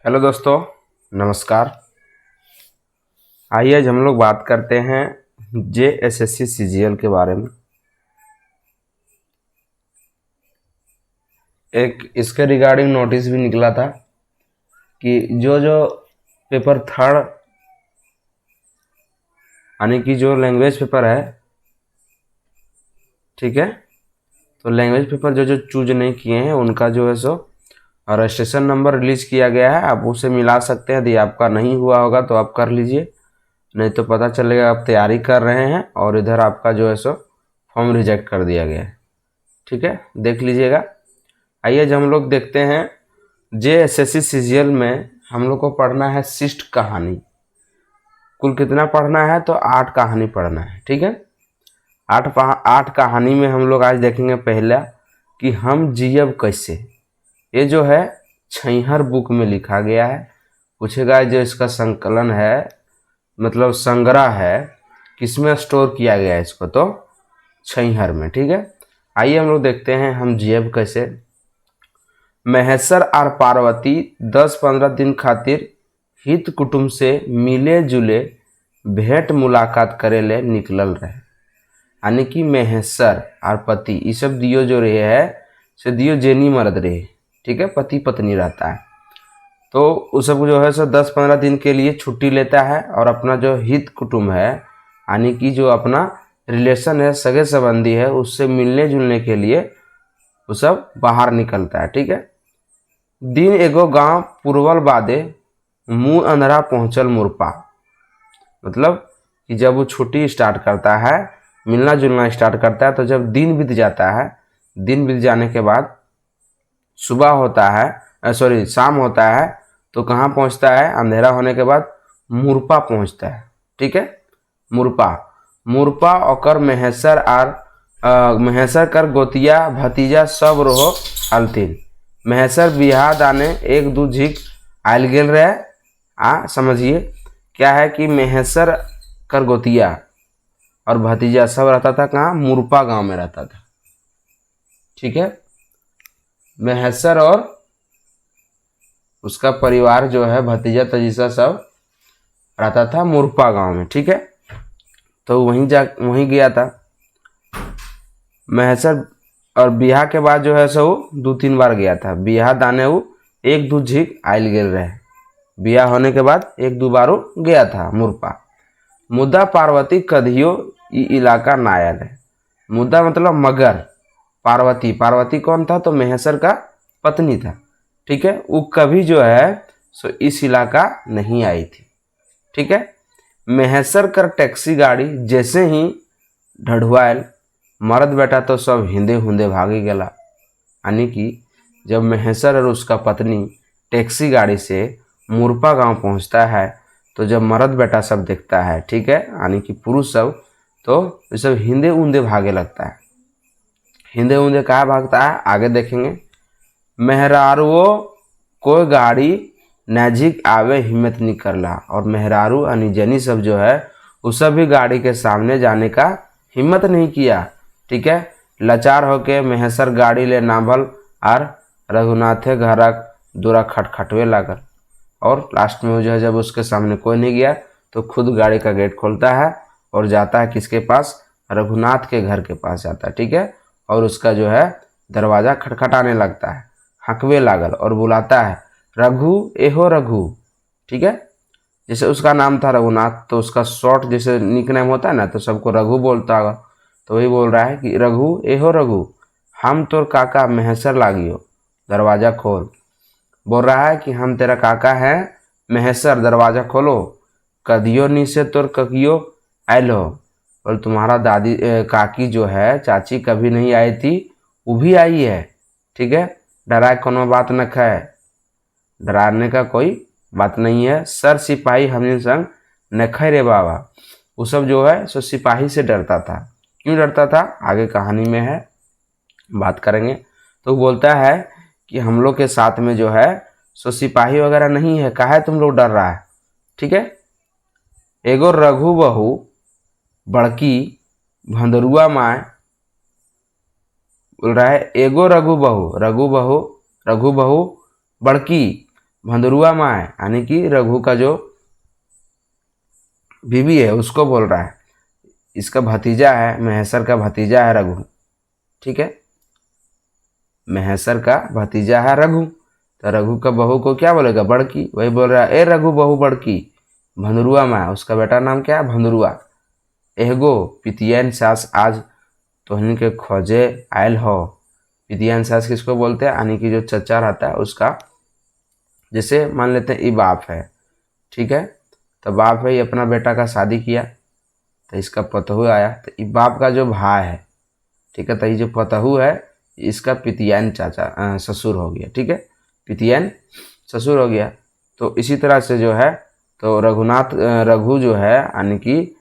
Hello दोस्तों, नमस्कार। आइए आज हम लोग बात करते हैं JSSC CGL के बारे में। एक इसके रिगार्डिंग नोटिस भी निकला था कि जो जो पेपर थर्ड यानी कि जो लैंग्वेज पेपर है, ठीक है, तो लैंग्वेज पेपर जो जो चूज नहीं किए हैं उनका जो है सो रजिस्ट्रेशन नंबर रिलीज किया गया है। आप उसे मिला सकते हैं। यदि आपका नहीं हुआ होगा तो आप कर लीजिए, नहीं तो पता चलेगा आप तैयारी कर रहे हैं और इधर आपका जो है सो फॉर्म रिजेक्ट कर दिया गया है। ठीक है, देख लीजिएगा। आइए हम लोग देखते हैं JSSC CGL में हम लोग को पढ़ना है शिष्ट कहानी। कुल कितना पढ़ना है? तो 8 कहानी पढ़ना है। ठीक है, 8 कहानी में हम लोग आज देखेंगे पहला कि हम जियब कैसे। ये जो है छैहर बुक में लिखा गया है। पूछेगा जो इसका संकलन है, मतलब संग्रह है, किसमें स्टोर किया गया है इसको? तो छैहर में। ठीक है, आइए हम लोग देखते हैं हम जियब कैसे। महेश्वर और पार्वती 10-15 दिन खातिर हित कुटुंब से मिले जुले भेंट मुलाकात करे ले निकलल रहे। यानी कि महेश्वर और पति ये सब दियो जो रहे है से दियो जेनी मर्द रहे। ठीक है, पति पत्नी रहता है। तो उस सब जो है सो 10-15 दिन के लिए छुट्टी लेता है और अपना जो हित कुटुंब है यानी कि जो अपना रिलेशन है, सगे संबंधी है, उससे मिलने जुलने के लिए वो सब बाहर निकलता है। ठीक है, दिन एगो गांव पूर्वल बादे मुँह अंधरा पहुंचल मुरपा। मतलब कि जब वो छुट्टी स्टार्ट करता है, मिलना जुलना स्टार्ट करता है, तो जब दिन बीत जाता है, दिन बीत जाने के बाद सुबह होता है, शाम होता है, तो कहाँ पहुंचता है? अंधेरा होने के बाद मुरपा पहुंचता है। ठीक है, मुरपा ओकर महेश्वर कर गोतिया भतीजा सब रहो अलथिन। महेश्वर बियाह दाने एक दू झिक आयल गेल रहे। समझिए क्या है कि महेश्वर कर गोतिया और भतीजा सब रहता था कहाँ? मुरपा गांव में रहता था। ठीक है, महेश्वर और उसका परिवार जो है, भतीजा तजीसा सब रहता था मुरपा गांव में। ठीक है, तो वहीं गया था महेश्वर। और बियाह के बाद जो है सो 2-3 बार गया था। बियाह दाने वो एक दू झिक आयल गेल रहे। बियाह होने के बाद 1-2 बार गया था मुरपा। मुद्दा पार्वती कधियो इलाका ना आयल है। मुद्दा मतलब मगर पार्वती कौन था? तो महेश्वर का पत्नी था। ठीक है, वो कभी जो है सो इस इलाका नहीं आई थी। ठीक है, महेश्वर कर टैक्सी गाड़ी जैसे ही ढढ़ुआल, मर्द बेटा तो सब हिंदे हुंदे भागी गला। यानी कि जब महेश्वर और उसका पत्नी टैक्सी गाड़ी से मुरपा गांव पहुंचता है, तो जब मर्द बेटा सब देखता है, ठीक है, यानी कि पुरुष सब, तो ये सब हिंदे उंदे भागे लगता है। हिंदे उंदे कहाँ भागता है? आगे देखेंगे। मेहरारुओ कोई गाड़ी नजीक आवे हिम्मत नहीं करला। और मेहरारू यानी जनी सब जो है उस सब भी गाड़ी के सामने जाने का हिम्मत नहीं किया। ठीक है, लाचार होके महेश्वर गाड़ी ले नाभल और रघुनाथे घरक दूरा खटखटवे लागल। और लास्ट में जो है जब उसके सामने कोई नहीं गया तो खुद गाड़ी का गेट खोलता है और जाता है किसके पास? रघुनाथ के घर के पास जाता है। ठीक है, और उसका जो है दरवाज़ा खटखटाने लगता है, हकवे लागल और बुलाता है, रघु एहो रघु। ठीक है, जैसे उसका नाम था रघुनाथ, तो उसका शॉर्ट जैसे निक नेम होता है ना, तो सबको रघु बोलता होगा। तो वही बोल रहा है कि रघु एहो रघु, हम तोर काका महेश्वर लागियो, दरवाज़ा खोल। बोल रहा है कि हम तेरा काका है महेश्वर, दरवाज़ा खोलो। कदियो नी से तोर ककियो आयल हो। और तुम्हारा दादी काकी जो है, चाची कभी नहीं आई थी, वो भी आई है। ठीक है, डराए कोनो बात न खाए, डराने का कोई बात नहीं है। सर सिपाही हमने संग न खाए रे बाबा। वो सब जो है सो सिपाही से डरता था। क्यों डरता था? आगे कहानी में है, बात करेंगे। तो बोलता है कि हम लोग के साथ में जो है सो सिपाही वगैरह नहीं है, काहे तुम लोग डर रहा है? ठीक है, एगो रघु बहू बड़की भंदरुआ माए बोल रहा है, एगो रघु बहू बड़की भंदरुआ माँ है, यानी कि रघु का जो बीवी है उसको बोल रहा है। इसका भतीजा है, महेश्वर का भतीजा है रघु, ठीक है, महेश्वर का भतीजा है रघु। तो रघु का बहू को क्या बोलेगा, बड़की। वही बोल रहा है, ए रघु बहू बड़की भंदरुआ माँ। उसका बेटा नाम क्या है, भंदरुआ। एहगो पितियन सास आज तोहनी के खोजे आयल हो। पितियन सास किसको बोलते हैं, यानी कि जो चचा रहता है उसका, जैसे मान लेते हैं ये बाप है, ठीक है, तो बाप है, ये अपना बेटा का शादी किया, तो इसका पतहू आया, तो ये बाप का जो भाई है, ठीक है, तो ये जो पतहू है इसका पितियन चाचा ससुर हो गया, ठीक है, पितियन ससुर हो गया। तो इसी तरह से जो है, तो रघु जो है, यानी कि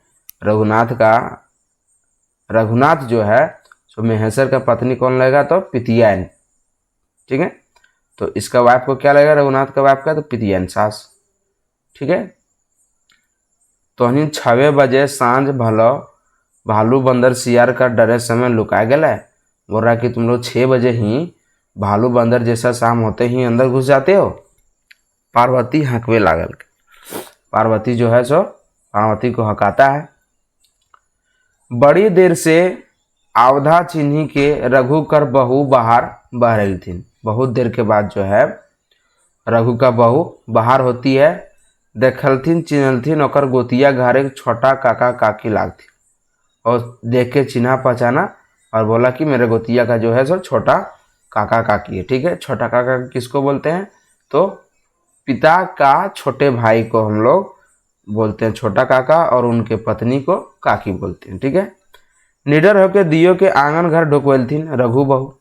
रघुनाथ जो है, तो महेश्वर का पत्नी कौन लगेगा, तो पितियन, ठीक है। तो इसका वाइफ को क्या लगेगा, रघुनाथ का वाइफ का, तो पितियन सास, ठीक है। तोहनी 6 बजे सांझ भलो भालू बंदर सियार का डरे समय लुका गया। बोल रहा है कि तुम लोग 6 बजे ही भालू बंदर जैसा शाम होते ही अंदर घुस जाते हो। पार्वती हंकवे लागल। पार्वती जो है सो पार्वती को हकाता है। बड़ी देर से आवधा चिन्ही के रघु कर बहू बाहर बह रही थी। बहुत देर के बाद जो है रघु का बहू बाहर होती है। देखलथिन चिन्हलथिन ओकर गोतिया घरे छोटा काका काकी लागथी, और देख के चिन्हा पहचाना और बोला कि मेरे गोतिया का जो है सो छोटा काका काकी है, ठीक है। छोटा काका किसको बोलते हैं, तो पिता का छोटे भाई को हम लोग बोलते हैं छोटा काका, और उनके पत्नी को काकी बोलते हैं, ठीक है। निडर होके दियो के आंगन घर ढुकवेलथिन रघु बहू।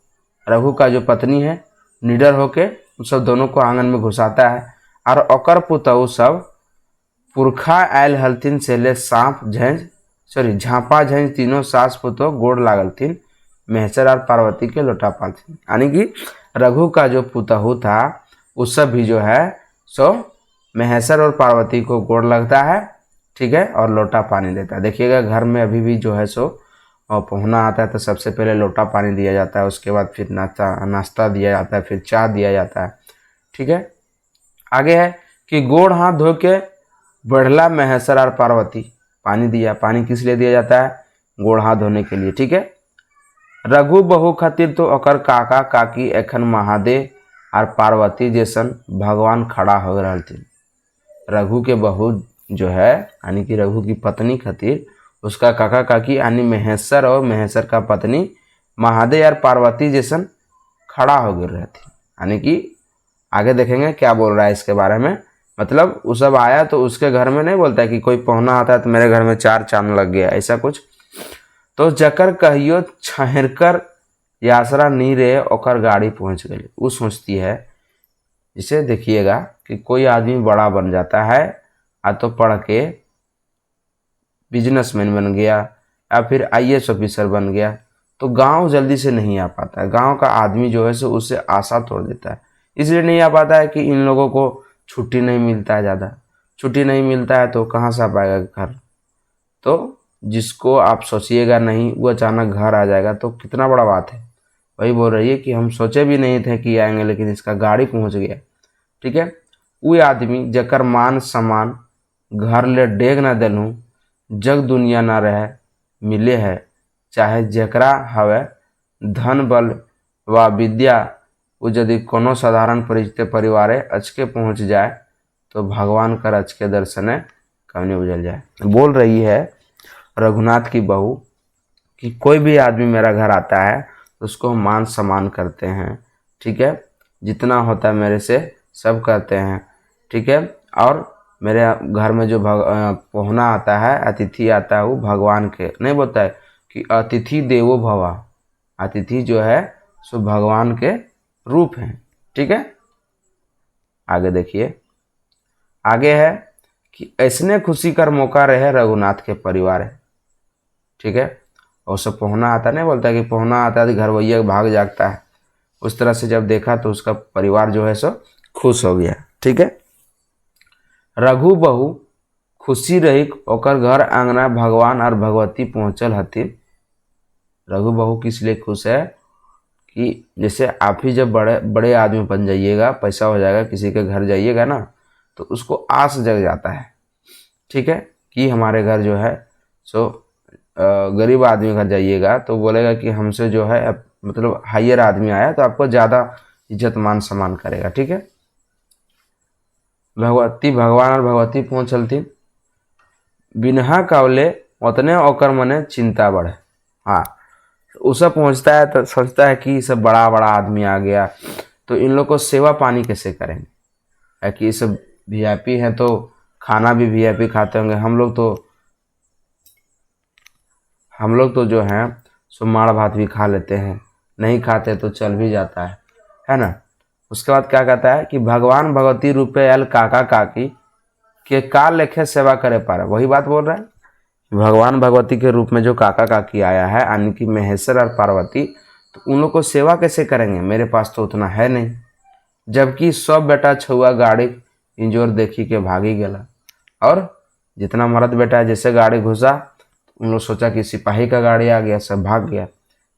रघु का जो पत्नी है निडर होके सब दोनों को आंगन में घुसाता है। और ओकर पुतहु सब पुरखा आयल हलथिन सेले सांप झापा झेंझ तीनों सास पुतोह गोड़ लागलथिन महेश्वर और पार्वती के लोटा पालथिन। यानी कि रघु का जो पुतहु था उस सब भी जो है सो महेश्वर और पार्वती को गोड़ लगता है, ठीक है, और लोटा पानी देता है। देखिएगा घर में अभी भी जो है सो पहुना आता है तो सबसे पहले लोटा पानी दिया जाता है, उसके बाद फिर नाश्ता दिया जाता है, फिर चाय दिया जाता है, ठीक है। आगे है कि गोड़ हाथ धो के बढ़ला महेश्वर और पार्वती पानी दिया। पानी किस लिए दिया जाता है, गोड़ हाथ धोने के लिए, ठीक है। रघु बहू खातिर तो ओकर काका काकी एखन महादेव और पार्वती जैसन भगवान खड़ा हो रहा थी। रघु के बहू जो है, यानी कि रघु की पत्नी खातिर उसका काका काकी यानी महेश्वर और महेश्वर का पत्नी महादेव और पार्वती जैसन खड़ा हो गिर रहे थे। यानी कि आगे देखेंगे क्या बोल रहा है इसके बारे में। मतलब वो सब आया तो उसके घर में नहीं बोलता है कि कोई पहुना आता है तो मेरे घर में 4 चांद लग गया, ऐसा कुछ। तो जकर कहियो छहरकर यासरा नी रे ओकर गाड़ी पहुंच गई। वो सोचती है, जिसे देखिएगा कि कोई आदमी बड़ा बन जाता है या तो पढ़ के बिजनेसमैन बन गया या फिर IAS ऑफिसर बन गया, तो गांव जल्दी से नहीं आ पाता है। गांव का आदमी जो है सो उससे आशा तोड़ देता है। इसलिए नहीं आ पाता है कि इन लोगों को छुट्टी नहीं मिलता है, ज़्यादा छुट्टी नहीं मिलता है तो कहाँ से आ पाएगा घर। तो जिसको आप सोचिएगा नहीं वो अचानक घर आ जाएगा तो कितना बड़ा बात है। वही बोल रही है कि हम सोचे भी नहीं थे कि आएंगे, लेकिन इसका गाड़ी पहुंच गया, ठीक है। वो आदमी जकर मान सम्मान घर ले डेग ना देलूँ जग दुनिया ना रहे मिले है, चाहे जकरा हवे धन बल व विद्या, वो यदि कोनो साधारण परिवारे अचके पहुंच जाए तो भगवान कर अचके दर्शने कवने उजल जाए। बोल रही है रघुनाथ की बहू कि कोई भी आदमी मेरा घर आता है तो उसको मान सम्मान करते हैं, ठीक है, जितना होता है मेरे से सब करते हैं, ठीक है। और मेरे घर में जो पहुना आता है, अतिथि आता है, वो भगवान के नहीं बोलता है कि अतिथि देवो भवा। अतिथि जो है सो भगवान के रूप हैं, ठीक है। आगे देखिए, आगे है कि ऐसने खुशी कर मौका रहे रघुनाथ के परिवार है, ठीक है। और सब पहुना आता नहीं बोलता कि पहुना आता है तो घर भैया भाग जागता है। उस तरह से जब देखा तो उसका परिवार जो है सो खुश हो गया, ठीक है। रघु बहू खुशी रही ओकर घर आंगना भगवान और भगवती पहुँचल हथिन। रघु बहू किस लिए खुश है कि जैसे आप ही जब बड़े बड़े आदमी बन जाइएगा, पैसा हो जाएगा, किसी के घर जाइएगा ना, तो उसको आस जग जाता है, ठीक है, कि हमारे घर जो है सो गरीब आदमी घर जाइएगा तो बोलेगा कि हमसे जो है मतलब हायर आदमी आया, तो आपको ज़्यादा इज्जत मान सम्मान करेगा, ठीक है। भगवती भगवान और भगवती पहुँच चलती बिनहा कावले उतने ओकर मने चिंता बढ़े। हाँ, उसे पहुँचता है तो सोचता है कि सब बड़ा बड़ा आदमी आ गया, तो इन लोग को सेवा पानी कैसे करेंगे, है कि ये सब वीआईपी हैं तो खाना भी वीआईपी खाते होंगे, हम लोग तो जो हैं सो माड़ भात भी खा लेते हैं, नहीं खाते तो चल भी जाता है ना। उसके बाद क्या कहता है कि भगवान भगवती रूपे आयल काका काकी के का लेखे सेवा करे पारे। वही बात बोल रहा है, भगवान भगवती के रूप में जो काका काकी आया है यानी कि महेश्वर और पार्वती, तो उन लोग को सेवा कैसे करेंगे, मेरे पास तो उतना है नहीं। जबकि सब बेटा छुआ गाड़ी इंजोर देखी के भागी गया, और जितना मर्द बेटा है जैसे गाड़ी घुसा, उन लोग सोचा कि सिपाही का गाड़ी आ गया, सब भाग गया।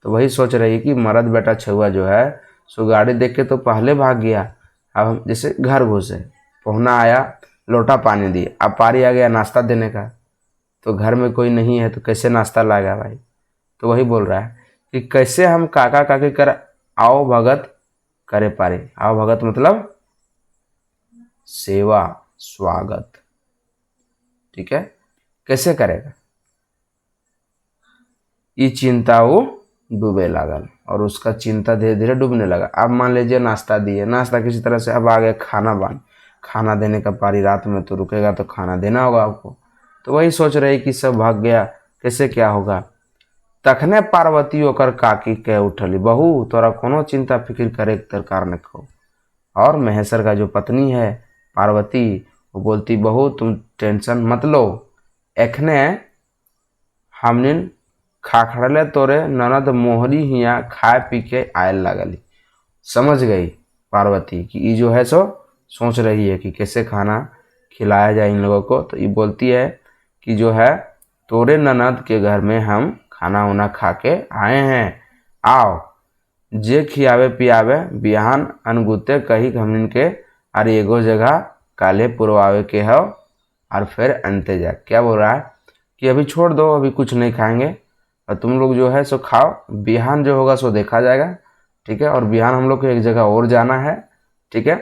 तो वही सोच रही कि मर्द बेटा छुआ जो है सो गाड़ी देख के तो पहले भाग गया, अब हम जैसे घर घुसे, पहुना आया, लोटा पानी दिए, अब पारी आ गया नाश्ता देने का, तो घर में कोई नहीं है तो कैसे नाश्ता लाएगा भाई। तो वही बोल रहा है कि कैसे हम काका काकी कर आओ भगत करे पारे। आओ भगत मतलब सेवा स्वागत, ठीक है, कैसे करेगा। ये चिंता वो डूबे लागल और उसका चिंता धीरे धीरे डूबने लगा। अब मान लीजिए नाश्ता दिए, नाश्ता किसी तरह से, अब आ गया खाना देने का पारी, रात में तो रुकेगा तो खाना देना होगा आपको। तो वही सोच रही कि सब भाग गया, कैसे क्या होगा। तखने पार्वती होकर काकी कह उठली, बहू तोरा कोनो चिंता फिक्र करे दरकार न खो। और महेश्वर का जो पत्नी है पार्वती, वो बोलती, बहू तुम टेंशन मत लो, एखने हमने खाखड़ले तोरे ननद मोहरी हिया खाए पी के आयल लगली। समझ गई पार्वती कि ये जो है सो सोच रही है कि कैसे खाना खिलाया जाए इन लोगों को। तो ये बोलती है कि जो है तोरे ननद के घर में हम खाना वाना खा के आए हैं, आओ जे खियावे पियावे बिहान अनगुते कही हमन के और एगो जगह काले पुरवावे के हो और फिर अंते जा। क्या बोल रहा है कि अभी छोड़ दो, अभी कुछ नहीं खाएंगे और तुम लोग जो है सो खाओ, बिहान जो होगा सो देखा जाएगा, ठीक है। और बिहान हम लोग को एक जगह और जाना है, ठीक है,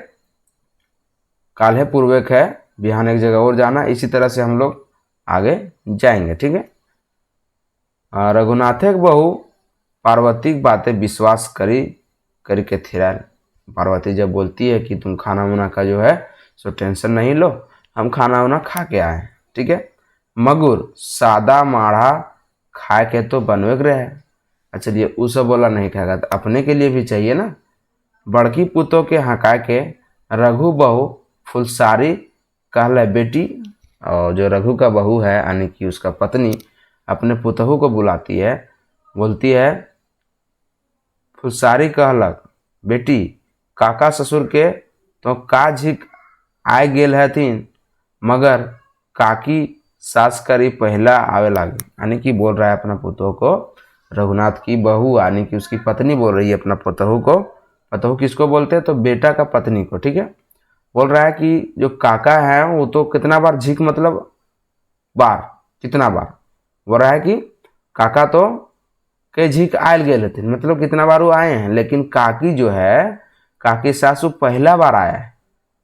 काल्हे पूर्वक है, बिहान एक जगह और जाना, इसी तरह से हम लोग आगे जाएंगे, ठीक है। रघुनाथे के बहू पार्वती की बातें विश्वास करके थिरा। पार्वती जब बोलती है कि तुम खाना वाना का जो है सो टेंशन नहीं लो, हम खाना वाना खा के आए, ठीक है। मगुर सादा माढ़ा खाए के तो बनवे रहे। अच्छा ये उ सब बोला नहीं खाएगा तो अपने के लिए भी चाहिए ना। बड़की पुतों के हका के रघु बहू फुलसारी कहले बेटी, और जो रघु का बहू है यानी कि उसका पत्नी अपने पुतहू को बुलाती है, बोलती है, फुलसारी कहलक बेटी काका ससुर के तो का झिक आए गेल हथिन, मगर काकी सास करी पहला आवे लागे। यानी कि बोल रहा है अपना पुतहू को, रघुनाथ की बहू यानी कि उसकी पत्नी बोल रही है अपना पुतहू को। पुतहू किसको बोलते हैं तो बेटा का पत्नी को, ठीक है। बोल रहा है कि जो काका है वो तो कितना बार झिक मतलब बार, कितना बार बोल रहा है कि काका तो के झिक आयल गए थे, मतलब कितना बार वो आए हैं, लेकिन काकी जो है काकी सासू पहला बार आया है,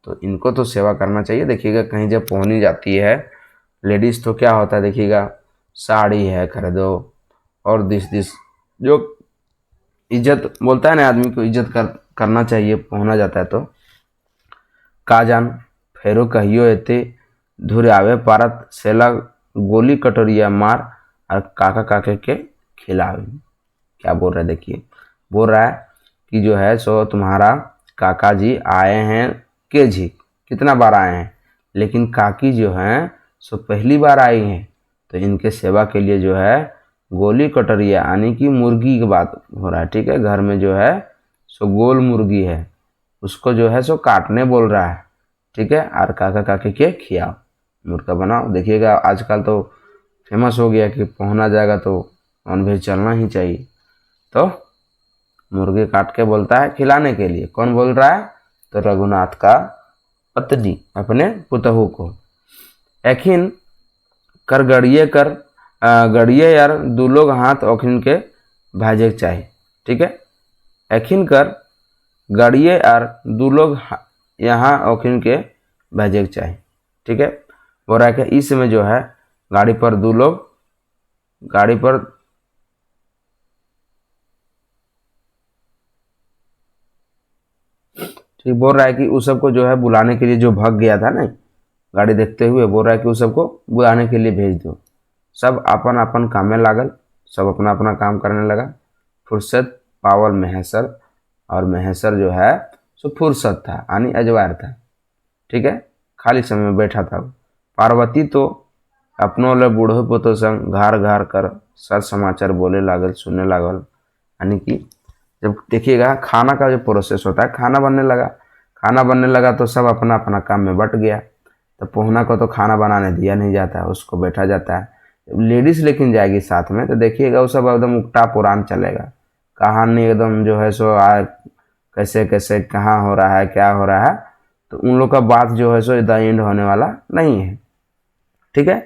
तो इनको तो सेवा करना चाहिए। देखिएगा कहीं जब पहुंची जाती है लेडीज तो क्या होता है, देखिएगा साड़ी है खरीदो और दिस जो इज्जत बोलता है ना, आदमी को इज्जत करना चाहिए, पहुंचा जाता है तो का जान फेरो कहियो एते धुर आवे पारत सेला गोली कटोरिया मार और काका काके के खिलावे। क्या बोल रहा है देखिए, बोल रहा है कि जो है सो तुम्हारा काका जी आए हैं के झिक, कितना बार आए हैं, लेकिन काकी जो हैं सो पहली बार आई हैं, तो इनके सेवा के लिए जो है गोली कटोरिया यानी कि मुर्गी की बात हो रहा है, ठीक है। घर में जो है सो गोल मुर्गी है, उसको जो है सो काटने बोल रहा है, ठीक है, और काका काकी के खियाओ, मुर्गा बनाओ। देखिएगा आजकल तो फेमस हो गया कि पहुना जाएगा तो नॉनवेज चलना ही चाहिए। तो मुर्गी काट के बोलता है खिलाने के लिए। कौन बोल रहा है? तो रघुनाथ का पत्नी अपने पुतहू को। एखिन कर गड़िए यार दू लोग हाथ ओखिन के भाजे चाहिए। ठीक है, एखिन कर गड़िए यार दू लोग यहाँ ओखिन के भेजे के चाहिए। ठीक है, बोल रहा है कि इस में जो है गाड़ी पर दो लोग गाड़ी पर ठीक बोल रहा है कि उस सबको जो है बुलाने के लिए जो भाग गया था ना गाड़ी देखते हुए, बोल रहा है कि उस सबको बुलाने के लिए भेज दो। सब अपन अपन काम में लागल, सब अपना अपना काम करने लगा। फुर्सत पावल महेश्वर, और महेश्वर जो है सो फुर्सत था यानी अजवार था। ठीक है, खाली समय में बैठा था। पार्वती तो अपनों ले बूढ़ो पोतो संग घार घार कर सर समाचार बोले लागल, सुनने लागल। यानी कि जब देखिएगा खाना का जो प्रोसेस होता है, खाना बनने लगा तो सब अपना अपना काम में बट गया। तो पोहना को तो खाना बनाने दिया नहीं जाता है, उसको बैठा जाता है। लेडीज लेकिन जाएगी साथ में तो देखिएगा वो सब एकदम उल्टा पुराण चलेगा, कहानी एकदम जो है सो कैसे कैसे कहाँ हो रहा है क्या हो रहा है, तो उन लोग का बात जो है सो द एंड होने वाला नहीं है। ठीक है,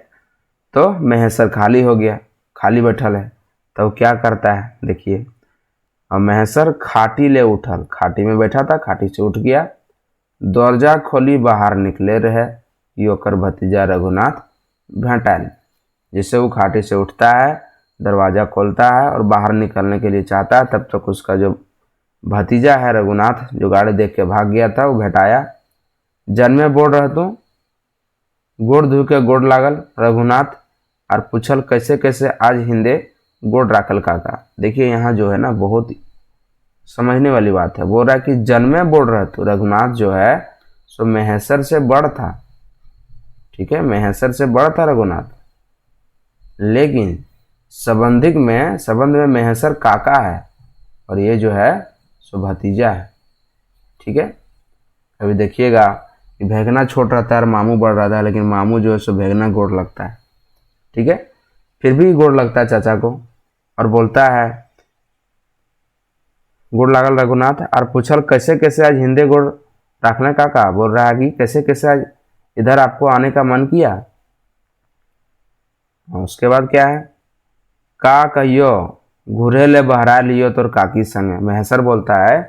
तो महेश्वर खाली हो गया, खाली बैठल है। तो क्या करता है देखिए, और महेश्वर खाटी ले उठल, खाटी में बैठा था, खाटी से उठ गया। दरजा खोली बाहर निकले रहे कि ओकर भतीजा रघुनाथ भेंटाइल। जिससे वो खाटी से उठता है, दरवाज़ा खोलता है और बाहर निकलने के लिए चाहता है, तब तक उसका जो भतीजा है रघुनाथ जो गाड़ी देख के भाग गया था वो भेटाया। जन्मे बोल रह तू, गोड़ धो के गोड़ लागल रघुनाथ और पूछल कैसे कैसे आज हिंदे गोड़ राखल काका। देखिए यहाँ जो है ना बहुत समझने वाली बात है। बोल रहा है कि जन्मे बोल रहे तो रघुनाथ जो है सो महेश्वर से बड़ था। ठीक है, महेश्वर से बड़ था रघुनाथ, लेकिन संबंध में महेश्वर काका है और ये जो है सो भतीजा है। ठीक है, अभी देखिएगा कि भेगना छोट रहता है और मामू बड़ रहता है, लेकिन मामू जो है सो भेगना गोड़ लगता है। ठीक है, फिर भी गोड़ लगता है चाचा को और बोलता है गोड़ लागल रघुनाथ और पूछल कैसे कैसे आज हिंदे गोड़ रखने काका। बोल रहा है कि कैसे कैसे आज इधर आपको आने का मन किया। उसके बाद क्या है, का कहियो घूरे ले बहरा लियो तोर काकी संग। महेश्वर बोलता है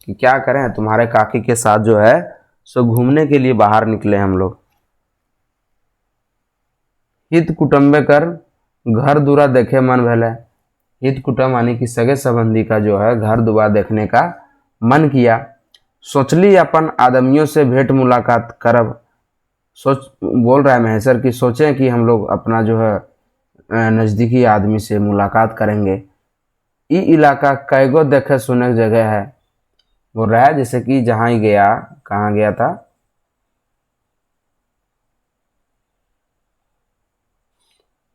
कि क्या करें, तुम्हारे काकी के साथ जो है सो घूमने के लिए बाहर निकले हम लोग। हित कुटुम्बे कर घर दूरा देखे मन भले। हित कुटुम्ब यानी कि सगे संबंधी का जो है घर दुआर देखने का मन किया। सोचली अपन आदमियों से भेंट मुलाकात करब। सोच बोल रहा है महेश्वर कि सोचें कि हम लोग अपना जो है नज़दीकी आदमी से मुलाकात करेंगे। ई इलाका कैगो देखे सुने की जगह है। बोल रहा है जैसे कि जहाँ ही गया, कहाँ गया था,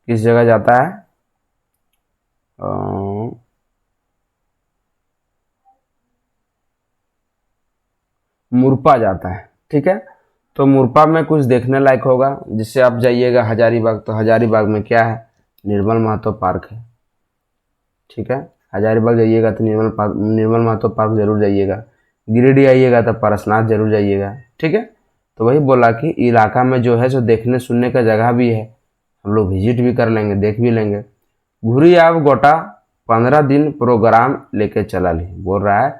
किस जगह जाता है, मुरपा जाता है। ठीक है, तो मुरपा में कुछ देखने लायक होगा। जिससे आप जाइएगा हजारीबाग, तो हजारीबाग में क्या है, निर्मल महतो पार्क है। ठीक है, हजारीबाग जाइएगा तो निर्मल महतो पार्क जरूर जाइएगा। गिरिडीह आइएगा तो पारसनाथ जरूर जाइएगा। ठीक है, तो वही बोला कि इलाका में जो है जो देखने सुनने का जगह भी है, हम लोग विजिट भी कर लेंगे, देख भी लेंगे। घुरी आप गोटा 15 दिन प्रोग्राम लेके चला ली। बोल रहा है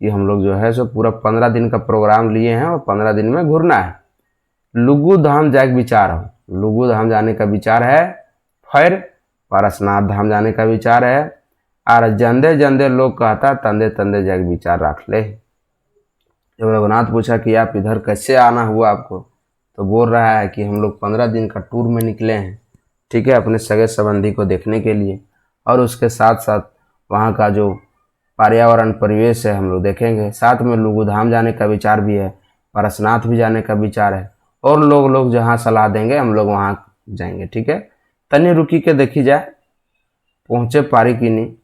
कि हम लोग जो है सो पूरा 15 दिन का प्रोग्राम लिए हैं और 15 दिन में घूरना है। लुगु धाम जाए विचार हो, लुगु धाम जाने का विचार है, फिर पारसनाथ धाम जाने का विचार है, और जंदे जंदे लोग कहता तंदे तंदे जाए विचार रख ले। जब रघुनाथ पूछा कि आप इधर कैसे आना हुआ आपको, तो बोल रहा है कि हम लोग 15 दिन का टूर में निकले हैं। ठीक है, अपने सगे संबंधी को देखने के लिए, और उसके साथ साथ वहाँ का जो पर्यावरण परिवेश है हम लोग देखेंगे। साथ में लुगु धाम जाने का विचार भी है, पारसनाथ भी जाने का विचार है, और लोग जहाँ सलाह देंगे हम लोग वहाँ जाएंगे। ठीक है, तनी रुकी के देखी जाए पहुँचे पारी कि नहीं।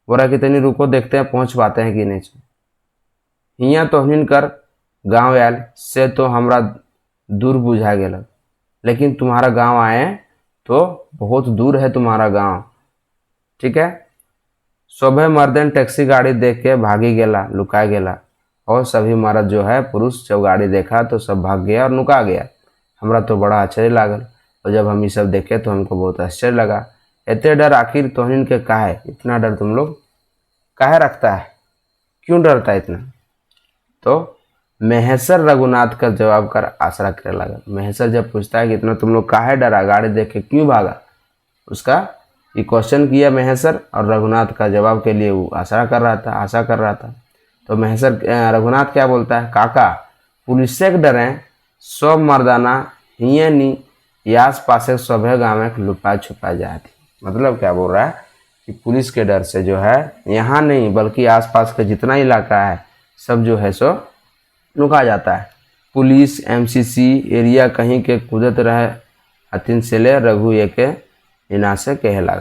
बोला कि तनी रुको देखते हैं पहुँच पाते हैं कि नहीं। हियाँ तो हिन कर गाँव आयल से तो हमरा दूर बुझा गेल, लेकिन तुम्हारा गांव आए तो बहुत दूर है तुम्हारा गांव। ठीक है, शोभे मर्देन टैक्सी गाड़ी देख के भागी गेला, लुका गेला। और सभी मर्द जो है पुरुष जब गाड़ी देखा तो सब भाग गया और लुका गया। हमरा तो बड़ा आश्चर्य लागल, और जब हम ये सब देखे तो हमको बहुत आश्चर्य लगा। इतने डर आखिर तोहनीन के काहे, इतना डर तुम लोग काहे रखता है, क्यों डरता है इतना? तो महेश्वर रघुनाथ का जवाब कर आसरा करे लगा। महेश्वर जब पूछता है कि इतना तुम लोग काहे डरा, गाड़ी देख के क्यों भागा, उसका ये क्वेश्चन किया महेश्वर, और रघुनाथ का जवाब के लिए वो आशा कर रहा था। तो महेश्वर रघुनाथ क्या बोलता है, काका पुलिस से डरे सब मर्दाना हिये नी ये आस पास सभे गाँव में लुपा छुपा जाती। मतलब क्या बोल रहा है कि पुलिस के डर से जो है यहाँ नहीं बल्कि आसपास का जितना इलाका है सब जो है सो लुका जाता है। पुलिस एमसीसी एरिया कहीं के कूदत रहे हथिन से ले रघु ये के इना से कहे लगा।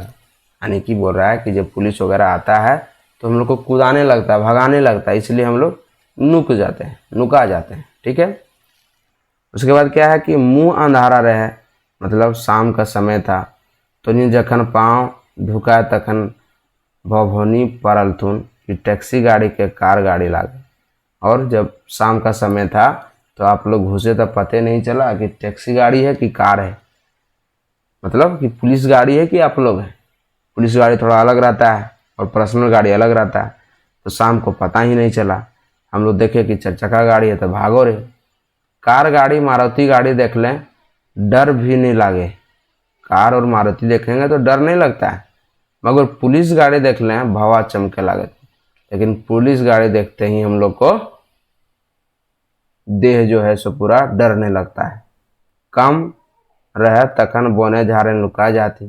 यानी कि बोल रहा है कि जब पुलिस वगैरह आता है तो हम लोग को कूदाने लगता है, भगाने लगता है, इसलिए हम लोग नुका जाते हैं। ठीक है। उसके बाद क्या है कि मुंह अंधारा रहे, मतलब शाम का समय था। तो नहीं जखन पाँव ढुका तखन भवभोनी पड़ल थुन कि टैक्सी गाड़ी के कार गाड़ी लागे। और जब शाम का समय था तो आप लोग घुसे तो पते नहीं चला कि टैक्सी गाड़ी है कि कार है, मतलब कि पुलिस गाड़ी है कि आप लोग हैं। पुलिस गाड़ी थोड़ा अलग रहता है और पर्सनल गाड़ी अलग रहता है। तो शाम को पता ही नहीं चला। हम लोग देखे कि 4 चक्का गाड़ी है तो भागो रे। कार गाड़ी मारुति गाड़ी देख लें डर भी नहीं लागे। कार और मारुति देखेंगे तो डर नहीं लगता है, मगर पुलिस गाड़ी देख लें भवा चमके लगे। लेकिन पुलिस गाड़ी देखते ही हम लोग को देह जो है सो पूरा डरने लगता है। कम रहे तखन बोने झाड़े लुका जाती,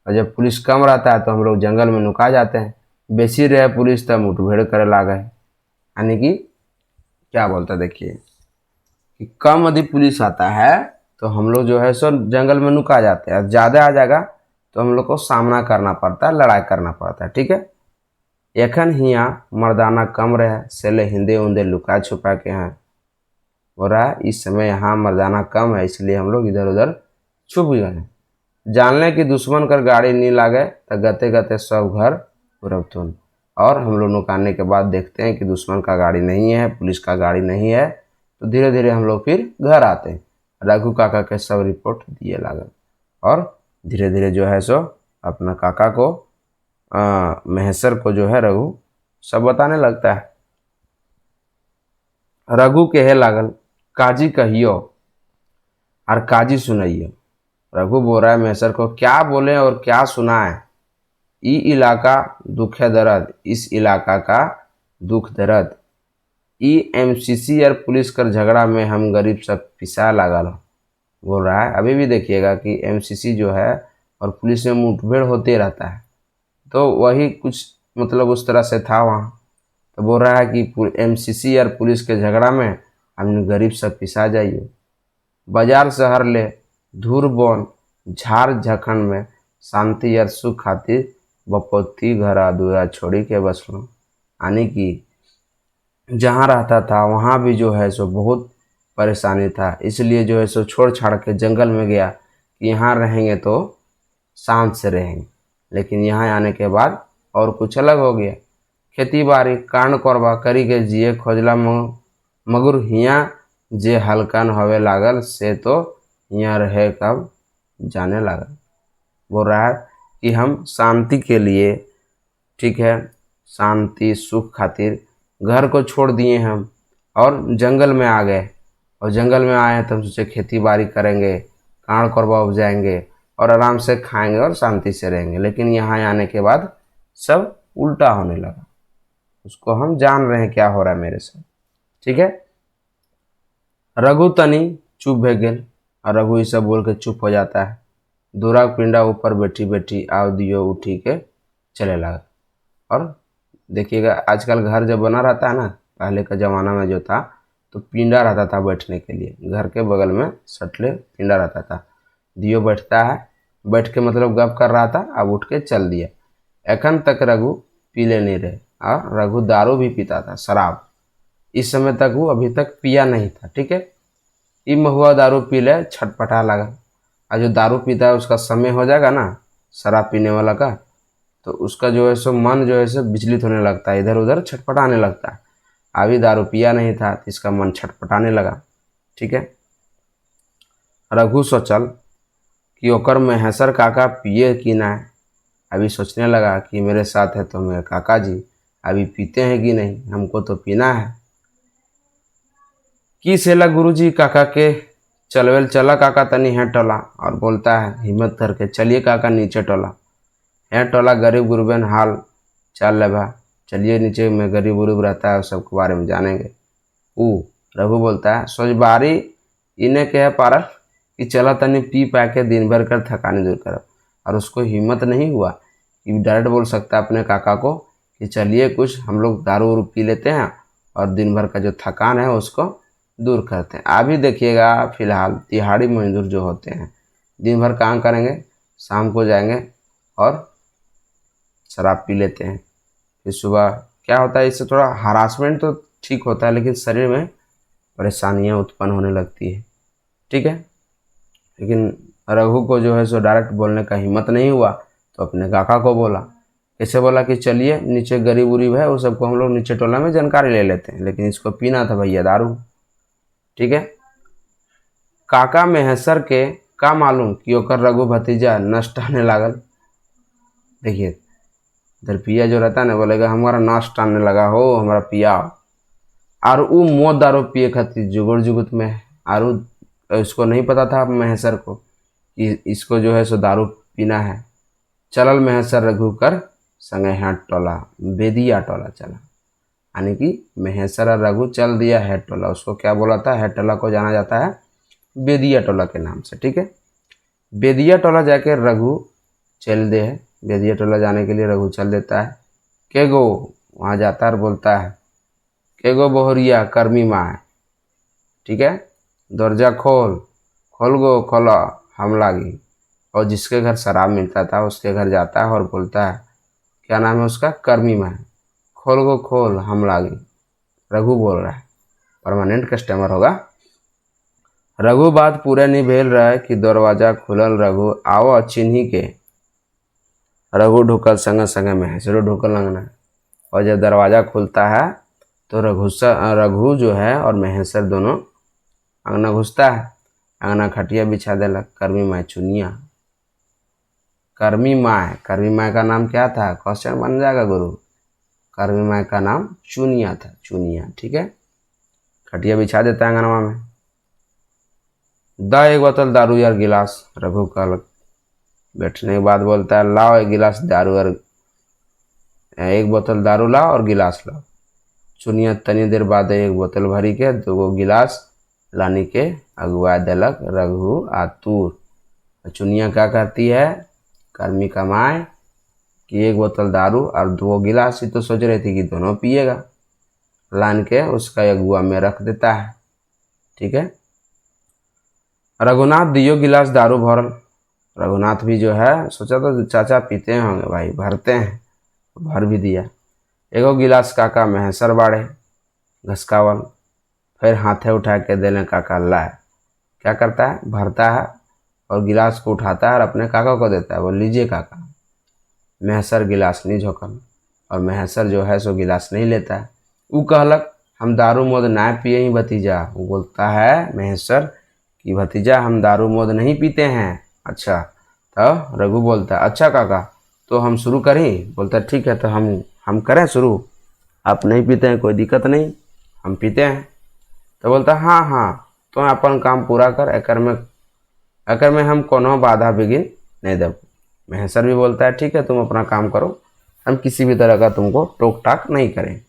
और जब पुलिस कम रहता है तो हम लोग जंगल में लुका जाते हैं। बेसी रहे पुलिस तब मुठभेड़ करे लागे। यानी कि क्या बोलता देखिए कि कम यदि पुलिस आता है तो हम लोग जो है सो जंगल में लुका जाते हैं, ज़्यादा आ जाएगा तो हम लोग को सामना करना पड़ता है, लड़ाई करना पड़ता है। ठीक है। एखन हिया मर्दाना कम रहे सेले हिंदे उंदे लुका छुपा के हैं हो रहा है। इस समय यहाँ मर्दाना कम है इसलिए हम लोग इधर उधर छुप गए। जानले कि दुश्मन कर गाड़ी नहीं लागे तो गते गते सब घर पुरबथुन। और हम लोग नुकाने के बाद देखते हैं कि दुश्मन का गाड़ी नहीं है, पुलिस का गाड़ी नहीं है, तो धीरे धीरे हम लोग फिर घर आते हैं। रघु काका के सब रिपोर्ट दिए लागल, और धीरे धीरे जो है सो अपना काका को महेश्वर को जो है रघु सब बताने लगता है। रघु कहे लागल काजी कहियो और काजी सुनाइयो। रघु बोल रहा है महेश्वर को क्या बोले और क्या सुनाए। ई इलाका दुख है दर्द, इस इलाका का दुख दर्द। ई एमसीसी और पुलिस कर झगड़ा में हम गरीब सब पिसा लागल बोल रहा है। अभी भी देखिएगा कि एमसीसी जो है और पुलिस में मुठभेड़ होते रहता है, तो वही कुछ मतलब उस तरह से था वहाँ। तो बोल रहा है कि एमसीसी और पुलिस के झगड़ा में हम गरीब सब पिसा जाइए। बाजार शहर ले धूर बोन झाड़ झखन में शांति और सुख खातिर बपोती घर अधूरा छोड़ी के बसलों। यानी कि जहाँ रहता था वहाँ भी जो है सो बहुत परेशानी था, इसलिए जो है सो छोड़ छाड़ के जंगल में गया कि यहाँ रहेंगे तो शांत से रहेंगे। लेकिन यहाँ आने के बाद और कुछ अलग हो गया। खेती बाड़ी कांड करवा करी के जिए खोजला मगर हियाँ जे हल्कन हवे लागल से तो हियाँ रहे कब जाने लागल। बोल रहा है कि हम शांति के लिए, ठीक है, शांति सुख खातिर घर को छोड़ दिए हम और जंगल में आ गए। और जंगल में आए हैं तो हम सोचे खेती बाड़ी करेंगे, कांड करवा उपजाएंगे और आराम से खाएंगे और शांति से रहेंगे। लेकिन यहाँ आने के बाद सब उल्टा होने लगा। उसको हम जान रहे हैं क्या हो रहा है मेरे साथ। ठीक है। रघु तनी चुप भे गेल, और रघु ये सब बोल के चुप हो जाता है। दूरा पिंडा ऊपर बैठी बैठी आव दियो उठी के चले लगा। और देखिएगा आजकल घर जब बना रहता है ना, पहले का ज़माना में जो था तो पिंडा रहता था बैठने के लिए, घर के बगल में सटले पिंडा रहता था। दियो बैठता है, बैठ के मतलब गप कर रहा था, अब उठ के चल दिया। एखन तक रघु पीले नहीं रहे, और रघु दारू भी पीता था, शराब। इस समय तक वो अभी तक पिया नहीं था। ठीक है। ई महुआ दारू पी ले छटपटा लगा। और जो दारू पीता है उसका समय हो जाएगा ना शराब पीने वाला का, तो उसका जो है सो मन जो है सो विचलित होने लगता है, इधर उधर छटपटाने लगता है। अभी दारू पिया नहीं था तो इसका मन छटपटाने लगा। ठीक है। रघु सोचल कि ओकर महेश्वर काका पिए कि ना। अभी सोचने लगा कि मेरे साथ है तो मेरे काका जी अभी पीते हैं कि नहीं, हमको तो पीना है। की सेला गुरुजी काका के चलवेल चला काका तनी है टोला, और बोलता है हिम्मत करके चलिए काका नीचे टोला। है टोला गरीब गुरुबेन हाल चाल ले भा, चलिए नीचे में गरीब गुरूब रहता है, सबके बारे में जानेंगे। रघु बोलता है सोच बारी इन्हें कह पारल कि चला तनी पी पा के दिन भर कर थकानी दूर कर। और उसको हिम्मत नहीं हुआ कि डायरेक्ट बोल सकता अपने काका को कि चलिए कुछ हम लोग दारू उरू पी लेते हैं और दिन भर का जो थकान है उसको दूर करते हैं। अभी देखिएगा फिलहाल दिहाड़ी मजदूर जो होते हैं दिन भर काम करेंगे, शाम को जाएंगे और शराब पी लेते हैं। फिर सुबह क्या होता है, इससे थोड़ा हरासमेंट तो ठीक होता है लेकिन शरीर में परेशानियां उत्पन्न होने लगती है। ठीक है। लेकिन रघु को जो है सो डायरेक्ट बोलने का हिम्मत नहीं हुआ तो अपने काका को बोला। कैसे बोला कि चलिए नीचे गरीब उरीब है वो सबको हम लोग नीचे टोला में जानकारी ले लेते हैं, लेकिन इसको पीना था भैया दारू। ठीक है। काका महेश्वर के का मालूम कि ओकर रघु भतीजा नष्ट आने लागल। देखिए इधर पिया जो रहता है ना बोलेगा हमारा नष्ट आने लगा हो, हमारा पिया। और वो मौत दारू पिए खातिर जुगुड़ जुगुत में है। और उसको नहीं पता था महेश्वर को कि इसको जो है सो दारू पीना है। चलल महेश्वर रघु कर संगे हाथ टोला, बेदिया टोला चला। यानी कि महेश्वर और रघु चल दिया हेड टोला। उसको क्या बोला था, हेड टोला को जाना जाता है बेदिया टोला के नाम से। ठीक है। बेदिया टोला जाके रघु चल दे है। बेदिया टोला जाने के लिए रघु चल देता है। के गो वहाँ जाता है और बोलता है के गो बोहरिया कर्मी माँ है। ठीक है। दरजा खोल, खोल गो खोला हम लागी। और जिसके घर शराब मिलता था उसके घर जाता है और बोलता है क्या नाम है उसका, कर्मी माँ, खोल गो खोल हम लागी। रघु बोल रहा है, परमानेंट कस्टमर होगा। रघु बात पूरे नहीं भेल रहा है कि दरवाजा खुलल, रघु आओ चिन्ही के। रघु ढुकल संगे संगे महेश्वरो ढुकल अंगना। और जब दरवाज़ा खुलता है तो रघु जो है और महेश्वर दोनों अंगना घुसता है। अंगना खटिया बिछा देलक। कर्मी माँ चुनिया, कर्मी माँ, कर्मी माँ का नाम क्या था, क्वेश्चन बन जाएगा गुरु। कर्मी माँ का नाम चुनिया था, चुनिया। ठीक है। खटिया बिछा देता है अंगनवा में। दा एक बोतल दारू यार गिलास। रघु का बैठने के बाद बोलता है लाओ एक गिलास दारू और एक बोतल दारू लाओ और गिलास लाओ। चुनिया तनी देर बाद एक बोतल भरी के 2 गिलास लानी के अगुआ देलक रघु आतुर। चुनिया क्या करती है, कर्मी कमाए कि 1 बोतल दारू और 2 गिलास ही तो सोच रही थी कि दोनों पिएगा। लान के उसका अगुआ में रख देता है। ठीक है। रघुनाथ दियो गिलास दारू भरल। रघुनाथ भी जो है सोचा तो चाचा पीते होंगे भाई, भरते हैं, भर भी दिया। एगो गिलास काका महेश्वर बाड़े घसकावल। फिर हाथे उठा के देने काका लाए। क्या करता है, भरता है और गिलास को उठाता है और अपने काका को देता है, वो लीजिए काका। महेश्वर गिलास नहीं झोंकल और महेश्वर जो है सो गिलास नहीं लेता है। वो कहलक हम दारू मोद ना पिए ही भतीजा। वो बोलता है महेश्वर कि भतीजा हम दारू मोद नहीं पीते हैं। अच्छा। तो रघु बोलता है अच्छा काका तो हम शुरू करें। बोलता है ठीक है तो हम करें शुरू, आप नहीं पीते हैं कोई दिक्कत नहीं, हम पीते हैं। तो बोलता हाँ हाँ तो अपन काम पूरा कर, एकर में हम कोनो बाधा बिगिन नहीं देव। महेश्वर भी बोलता है ठीक है तुम अपना काम करो, हम किसी भी तरह का तुमको टोक टाक नहीं करें।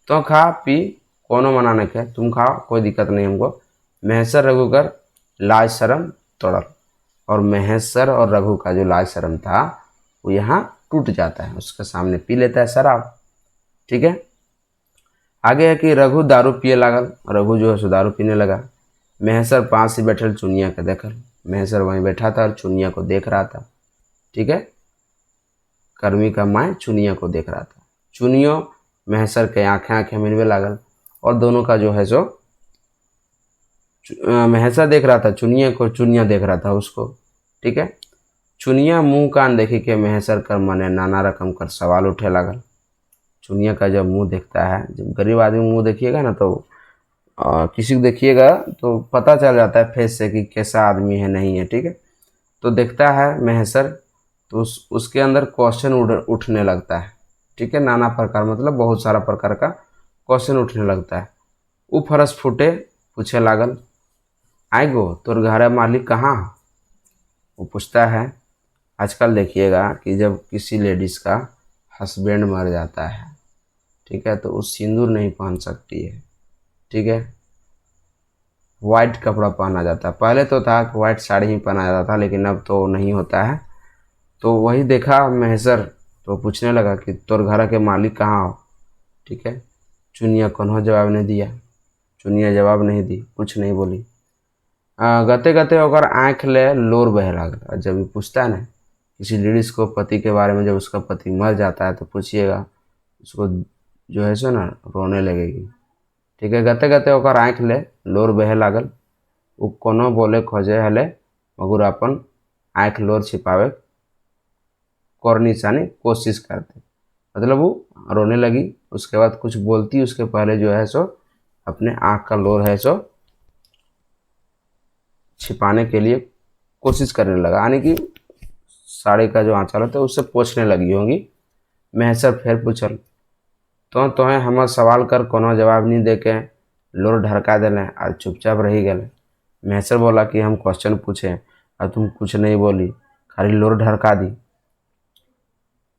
तो खा पी कोनो मना नहीं के, तुम खाओ कोई दिक्कत नहीं हमको। महेश्वर रघु कर लाज शर्म तोड़ल और महेश्वर और रघु का जो लाज शर्म था वो यहाँ टूट जाता है। उसके सामने पी लेता है शराब। ठीक है। आगे है कि रघु दारू पिए लागल। रघु जो है सो दारू पीने लगा। महेश्वर पास ही बैठल चुनिया के देखल। महेश्वर वहीं बैठा था और चुनिया को देख रहा था। ठीक है। कर्मी का माँ चुनिया को देख रहा था। चुनियो महेश्वर के आंखें मिलवे लागल और दोनों का जो है सो महेश्वर देख रहा था चुनिया को, चुनिया देख रहा था उसको। ठीक है। चुनिया मुंह कान देखी के महेसर कर मने नाना रकम कर सवाल उठे लगल। चुनिया का जब मुंह देखता है, जब गरीब आदमी मुंह देखिएगा ना तो किसी को देखिएगा तो पता चल जाता है फेस से कि कैसा आदमी है नहीं है, ठीक है। तो देखता है महेसर तो उसके अंदर क्वेश्चन उठने लगता है, ठीक है। नाना प्रकार मतलब बहुत सारा प्रकार का क्वेश्चन उठने लगता है। वो फरस फूटे पूछे लागल, आए गो तोर घर मालिक कहाँ हो? वो पूछता है। आजकल देखिएगा कि जब किसी लेडीज़ का हस्बैंड मर जाता है, ठीक है, तो वो सिंदूर नहीं पहन सकती है, ठीक है। वाइट कपड़ा पहना जाता है। पहले तो था कि वाइट साड़ी ही पहना जाता था, लेकिन अब तो नहीं होता है। तो वही देखा महेसर तो पूछने लगा कि तोर घर के मालिक कहाँ हो, ठीक है। चुनिया कोनो जवाब नहीं दिया। चुनिया जवाब नहीं दी, कुछ नहीं बोली। गते गते ओकर आँख ले लोर बहे लागल। जब ये पूछता है ना किसी लेडीज़ को पति के बारे में, जब उसका पति मर जाता है तो पूछिएगा, उसको जो है सो ना रोने लगेगी, ठीक है। गते गते ओकर आँख ले लोर बहे लागल। वो कोनो बोले खोजे हले मगर अपन आँख लोर छिपावे करनी सानी कोशिश करते, मतलब वो रोने लगी। उसके बाद कुछ बोलती, उसके पहले जो है सो अपने आँख का लोर है सो छिपाने के लिए कोशिश करने लगा, यानी कि साड़ी का जो आंचल होता है उससे पोंछने लगी होंगी। महेसर फिर पूछल, तो तोहें हमर सवाल कर कोनो जवाब नहीं दे के लोर ढरका दिले और चुपचाप रही गए। महेसर बोला कि हम क्वेश्चन पूछे और तुम कुछ नहीं बोली, खाली लोर ढरका दी।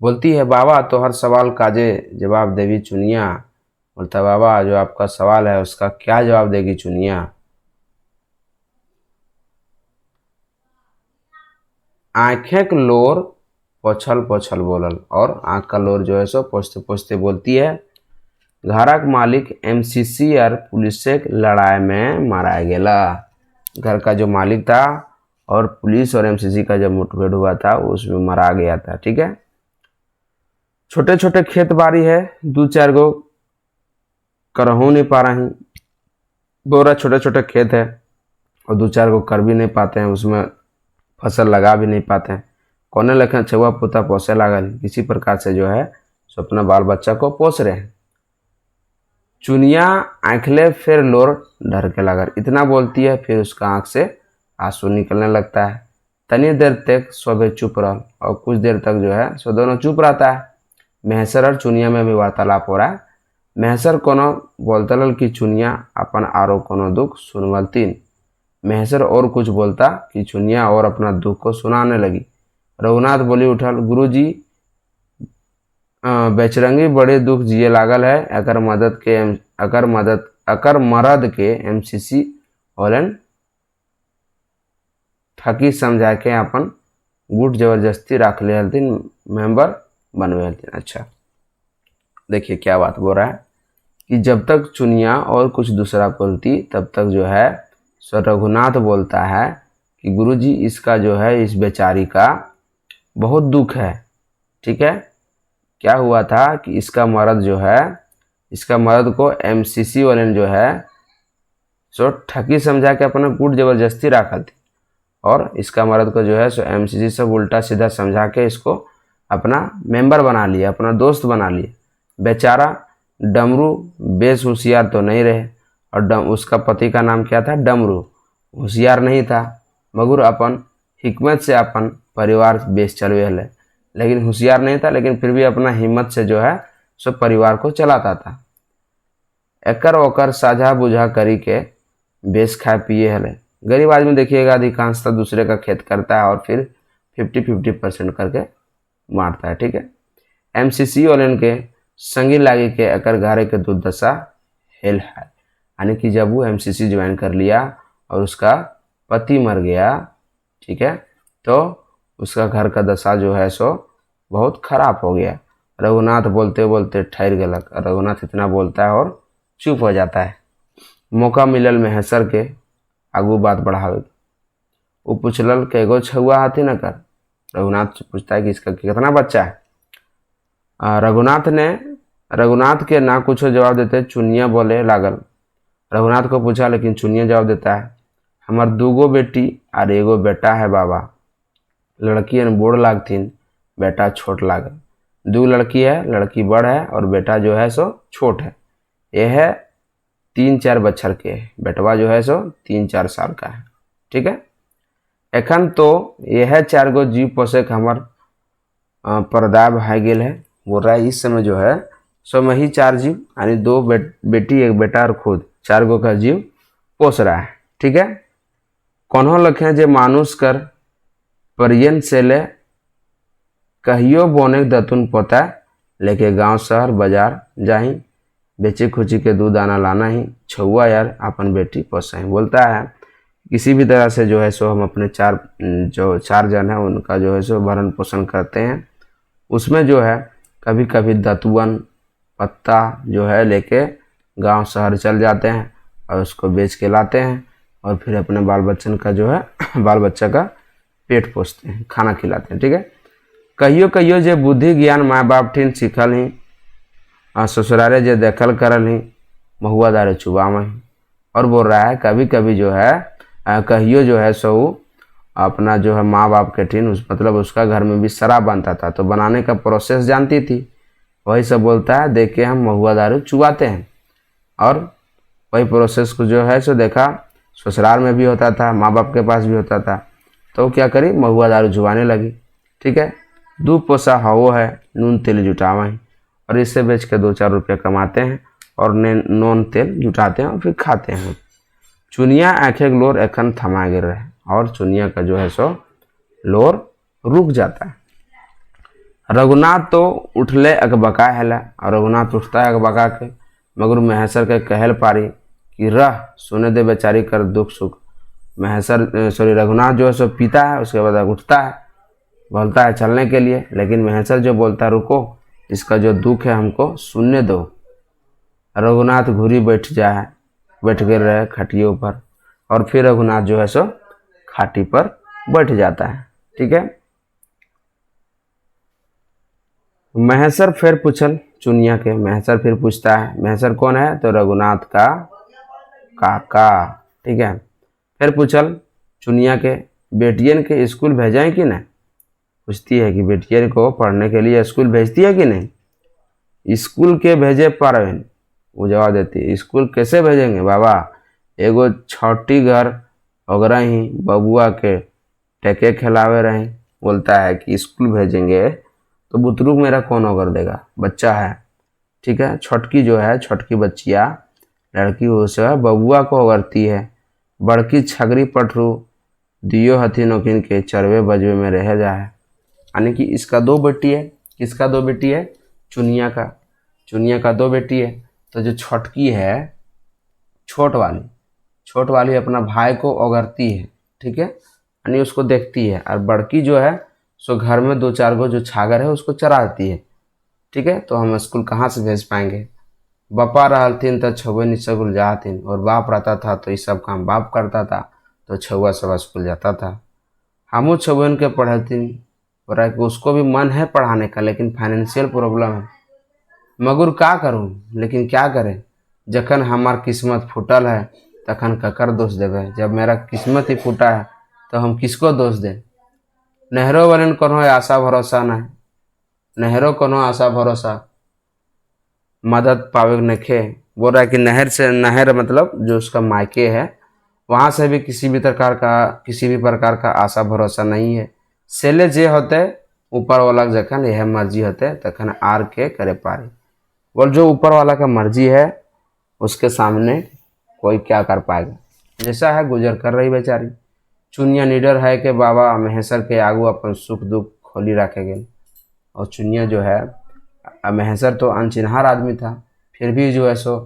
बोलती है, बाबा तो हर सवाल काजे जवाब देवी चुनिया। बोलता, बाबा जो आपका सवाल है उसका क्या जवाब देगी चुनिया? आंखें का लोर पोछल पोछल बोलल, और आंख का लोर जो है सो पोछते पोछते बोलती है, घरक मालिक एमसीसी और पुलिस से लड़ाई में मारा गेला। घर का जो मालिक था और पुलिस और एमसीसी का जब मुठभेड़ हुआ था उसमें मारा गया था, ठीक है। छोटे छोटे खेत बाड़ी है, 2-4 गो करहू नहीं पा रही। बोरा छोटे छोटे खेत है और 2-4 गो कर भी नहीं पाते हैं, उसमें फसल लगा भी नहीं पाते हैं। कोने लखन छुआ पोता पोसे लागल, किसी प्रकार से जो है सो अपना बाल बच्चा को पोस रहे हैं। चुनिया आंखले फिर लोर ढर के लागल, इतना बोलती है, फिर उसका आंख से आंसू निकलने लगता है। तनी देर तक सोबे चुप रहा और कुछ देर तक जो है सो दोनों चुप रहता है। महेसर और चुनिया में भी वार्तालाप हो रहा है। महेसर कोनो बोलतल कि चुनिया अपन आरो कोनो दुख सुनवलतीन। महेसर और कुछ बोलता कि चुनिया और अपना दुख को सुनाने लगी। रघुनाथ बोली उठल, गुरुजी बेचरंगी बड़े दुख जिए लागल है, अकर मरद के एमसीसी होलन ठकी समझा के अपन गुट जबरदस्ती रख ले हलतीन, मेंबर बनवे हलतीन। अच्छा देखिए क्या बात बोल रहा है कि जब तक चुनिया और कुछ दूसरा बोलती तब तक जो है सो रघुनाथ बोलता है कि गुरुजी इसका जो है इस बेचारी का बहुत दुख है, ठीक है। क्या हुआ था कि इसका मर्द जो है, इसका मर्द को एमसीसी वाले ने जो है सो ठगी समझा के अपना गुट जबरदस्ती रखा थी, और इसका मर्द को जो है सो एमसीसी सब उल्टा सीधा समझा के इसको अपना मेंबर बना लिया, अपना दोस्त बना लिया। बेचारा डमरू बेस होशियार तो नहीं रहे, और उसका पति का नाम क्या था? डमरू। होशियार नहीं था मगर अपन हिकमत से अपन परिवार बेस चलवे हले, लेकिन होशियार नहीं था, लेकिन फिर भी अपना हिम्मत से जो है सो परिवार को चलाता था। एकर ओकर साझा बुझा करी के बेस खाए पिए हले। गरीब आदमी देखिएगा अधिकांशतः दूसरे का खेत करता है और फिर 50-50% करके मारता है, ठीक है। एमसीसी वाले के संगी लागी के एकर घरे के दुर्दशा हेल है, यानी कि जब वो एमसीसी ज्वाइन कर लिया और उसका पति मर गया, ठीक है, तो उसका घर का दशा जो है सो बहुत खराब हो गया। रघुनाथ बोलते बोलते ठहर गलक। रघुनाथ इतना बोलता है और चुप हो जाता है। मौका मिलल महेसर के आगू बात बढ़ावे। वो पूछल के एगो छुआ हाथी न कर। रघुनाथ पूछता है कि इसका कितना बच्चा है। रघुनाथ के ना कुछ जवाब देते चुनिया बोले लागल। रघुनाथ को पूछा, लेकिन चुनिया जवाब देता है, हमार 2 गो बेटी और 1 गो बेटा है बाबा। लड़की बोड़ लागथिन, बेटा छोट लागे। 2 लड़की है, लड़की बड़ है और बेटा जो है सो छोट है। यह है 3-4 बच्चर के, बेटवा जो है सो 3-4 साल का है। ठीक है। एखन तो यह 4 गो जीव पोषे के हमार पर्दा भाई गेल है। बोल रहा है इस समय जो है सो में ही 4 जीव यानी 2 बेटी 1 बेटा और खुद 4 गो का जीव पोस रहा है। ठीक है। कौनों लखे जे मानुष कर परियन से ले कहियो बोने दतुन पोता लेके गांव शहर बाजार जाही, बेचे खुची के दूध दाना लाना ही, छुआ यार अपन बेटी पोसा ही। बोलता है किसी भी तरह से जो है सो हम अपने 4 जन है उनका जो है सो भरण पोषण करते हैं। उसमें जो है कभी कभी दतुअन पत्ता जो है लेके गांव शहर चल जाते हैं और उसको बेच के लाते हैं और फिर अपने बाल बच्चन का जो है बाल बच्चा का पेट पोसते हैं, खाना खिलाते हैं। ठीक है। कहियो कहियो जे बुद्धि ज्ञान माँ बाप ठीन सीखल ही, ससुरारे जे देखल करल ही, महुआ दारे चुबाव ही। और बोल रहा है कभी कभी जो है कहियो जो है सो अपना जो है माँ बाप के ठीन मतलब उसका घर में भी शराब बनता था तो बनाने का प्रोसेस जानती थी, वही सब बोलता है देख के हम महुआ दारू चुबाते हैं। और वही प्रोसेस को जो है सो देखा ससुराल में भी होता था, माँ बाप के पास भी होता था, तो क्या करी महुआ दारू चुबाने लगी। ठीक है। 2 पोसा हवो है, नून तेल जुटावा है और इससे बेच के 2-4 रुपये कमाते हैं और नून तेल जुटाते हैं और फिर खाते हैं। चुनिया आँखें लोर एखन थमा गिर रहे और चुनिया का जो है सो लोर रुक जाता है। रघुनाथ तो उठले अकबका हैला और रघुनाथ उठता है अकबका के, मगर महेश्वर के कहल पारी कि रह सुने दे बेचारी कर दुख सुख। रघुनाथ जो है सो पीता है, उसके बाद उठता है, बोलता है चलने के लिए, लेकिन महेश्वर जो बोलता है रुको इसका जो दुख है हमको सुनने दो। रघुनाथ घुरी बैठ गए रहे खटिए ऊपर और फिर रघुनाथ जो है सो खाटी पर बैठ जाता है। ठीक है। महेश्वर फिर पूछल चुनिया के, महेश्वर फिर पूछता है, महेश्वर कौन है तो रघुनाथ का काका। ठीक है। फिर पूछल चुनिया के बेटियन के स्कूल भेजें कि नहीं, पूछती है कि बेटियन को पढ़ने के लिए स्कूल भेजती है कि नहीं। स्कूल के भेजे पारे, वो जवाब देती है स्कूल कैसे भेजेंगे बाबा, एगो छोटी घर वगैरह ही बबुआ के टेके खिलावे रहे। बोलता है कि स्कूल भेजेंगे तो बुतरू मेरा कौन ओगर देगा, बच्चा है। ठीक है। छोटकी जो है छोटकी बच्चिया लड़की उसे बबुआ को ओगरती है, बड़की छगरी पटरू दियो हथिन ओकिन के चरवे बजवे में रह जाए। यानी कि इसका 2 बेटी है। किसका 2 बेटी है, चुनिया का 2 बेटी है। तो जो छोटकी है छोट वाली अपना भाई को ओगरती है। ठीक है। यानी उसको देखती है और बड़की जो है सो घर में 2-4 गो जो छागर है उसको चराती है। ठीक है। तो हम स्कूल कहाँ से भेज पाएंगे, बापा रहथिन तो छुआ नहीं स्कूल जाथिन और बाप रहता था तो ये सब काम बाप करता था तो छुआ सब स्कूल जाता था। हमू छुअन के पढ़ातीन और उसको भी मन है पढ़ाने का लेकिन फाइनेंशियल प्रॉब्लम है, मगर का करूँ, लेकिन क्या करें जखन हमार किस्मत फूटल है तखन ककर दोष देवे। जब मेरा किस्मत ही फूटा है तो हम किसको दोष दें। नहरों वाले कोनो आशा भरोसा नहीं, नहरों कोनो आशा भरोसा मदद पावे नखे। बोल रहा है कि नहर मतलब जो उसका मायके है वहाँ से भी किसी भी प्रकार का आशा भरोसा नहीं है। सेले जे होते ऊपर वाला जखन यह मर्जी होते तखन आर के करे पारी। बोल जो ऊपर वाला का मर्जी है उसके सामने कोई क्या कर पाएगा। जैसा है गुजर कर रही बेचारी। चुनिया निडर है कि बाबा महेश्वर के आगू अपन सुख दुख खोली रखे गए। और चुनिया जो है महेश्वर तो अनचिन्हार आदमी था, फिर भी जो है सो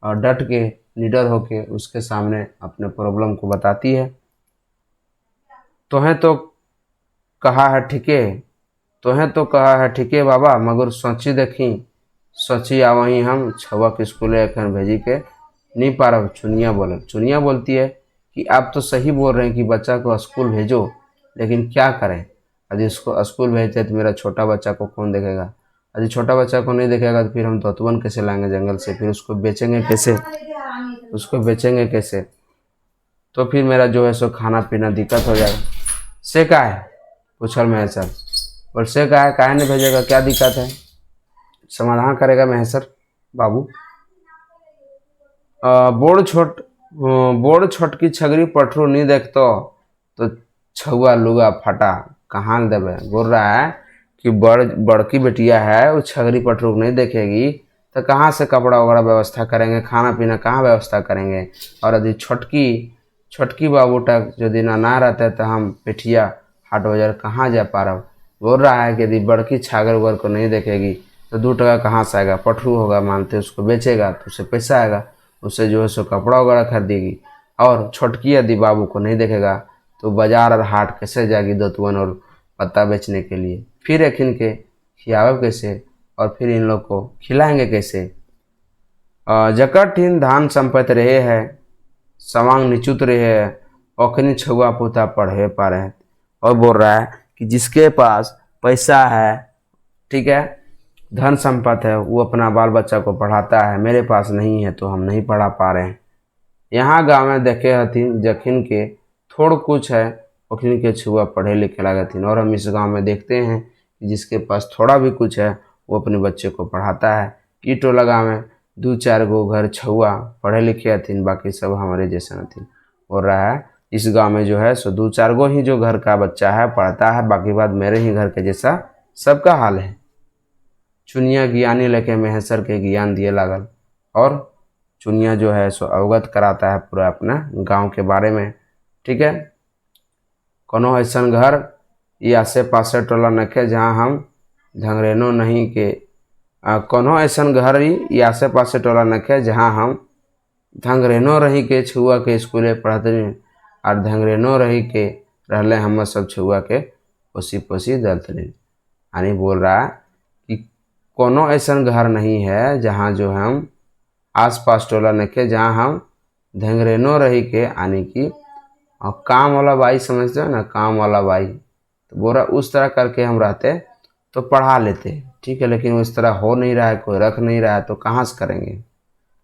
डट के निडर होके उसके सामने अपने प्रॉब्लम को बताती है। तोहें तो कहा है ठीके बाबा, मगर सोची आवही हम छुआ के स्कूले एखन भेजी के नहीं पा रहा। चुनिया बोलती है कि आप तो सही बोल रहे हैं कि बच्चा को स्कूल भेजो, लेकिन क्या करें, यदि उसको स्कूल भेजते तो मेरा छोटा बच्चा को कौन देखेगा, यदि छोटा बच्चा को नहीं देखेगा तो फिर हम दतुअन कैसे लाएंगे जंगल से, फिर उसको बेचेंगे कैसे, तो फिर मेरा जो है सो खाना पीना दिक्कत हो जाएगा। से का है पूछल महेश्वर। बोलसे काहे नहीं भेजेगा, क्या दिक्कत है, समाधान करेगा महेश्वर बाबू। बोर्ड छोटकी छगरी पठरू नहीं देखतो तो छुआ लुगा फटा कहाँ देवे। बोल रहा है कि बड़की बेटिया है वो छगरी पठरू नहीं देखेगी तो कहाँ से कपड़ा वगैरह व्यवस्था करेंगे, खाना पीना कहाँ व्यवस्था करेंगे। और यदि छोटकी बाबू तक यदि ना रहते तो हम पेठिया हाट बाजार कहाँ जा पा रहा। बोल रहा है कि यदि बड़की छागर उगर को नहीं देखेगी तो 2 टका कहाँ से आएगा, पठरू होगा मानते उसको बेचेगा तो उससे पैसा आएगा, उससे जो है सो कपड़ा वगैरह खरीदेगी। और छोटकी यदि बाबू को नहीं देखेगा तो बाजार और हाट कैसे जाएगी दतवन और पत्ता बेचने के लिए, फिर एक इनके खियावे कैसे और फिर इन लोग को खिलाएंगे कैसे। जकट धान संपत रहे है सवांग निचुत रहे है ओखनी छुआ पोता पढ़े पा रहे। और बोल रहा है कि जिसके पास पैसा है, ठीक है, धन संपत्ति है, वो अपना बाल बच्चा को पढ़ाता है, मेरे पास नहीं है तो हम नहीं पढ़ा पा रहे हैं। यहाँ गाँव में देखे हथिन जखिन के थोड़ कुछ है ओखिन के छुआ पढ़े लिखे लागथिन। और हम इस गांव में देखते हैं कि जिसके पास थोड़ा भी कुछ है वो अपने बच्चे को पढ़ाता है। ई टोला गाँव में 2-4 गो घर छुआ पढ़े लिखे हथिन, बाकी सब हमारे जैसे हथिन। हो रहा है इस गांव में जो है सो 2-4 गो ही जो घर का बच्चा है पढ़ता है, बाकी बात मेरे ही घर के जैसा सबका हाल है। चुनिया ज्ञानी लेके महेश्वर के ज्ञान दिए लागल और चुनिया जो है सो अवगत कराता है पूरा अपना गांव के बारे में, ठीक है। कोनो ऐसा घर ये आसे पासे टोला नखे जहाँ हम धंगरेनो नहीं के कोनो ऐसा घर ये आसे पासे टोला नखे जहाँ हम धंगरेनो रही के छुआ के स्कूले पढ़ते और धंगरेनो रही के रहले हम सब छुआ के पोसी पोसी दलते। यानी बोल रहा है कि कोनो ऐसा घर नहीं है जहाँ जो हम आस पास टोला नखे जहाँ हम धंगरेनो रही के यानी कि और काम वाला बाई समझते हो ना, काम वाला बाई, तो बोल रहा उस तरह करके हम रहते तो पढ़ा लेते, ठीक है। लेकिन उस तरह हो नहीं रहा है, कोई रख नहीं रहा है तो कहाँ से करेंगे।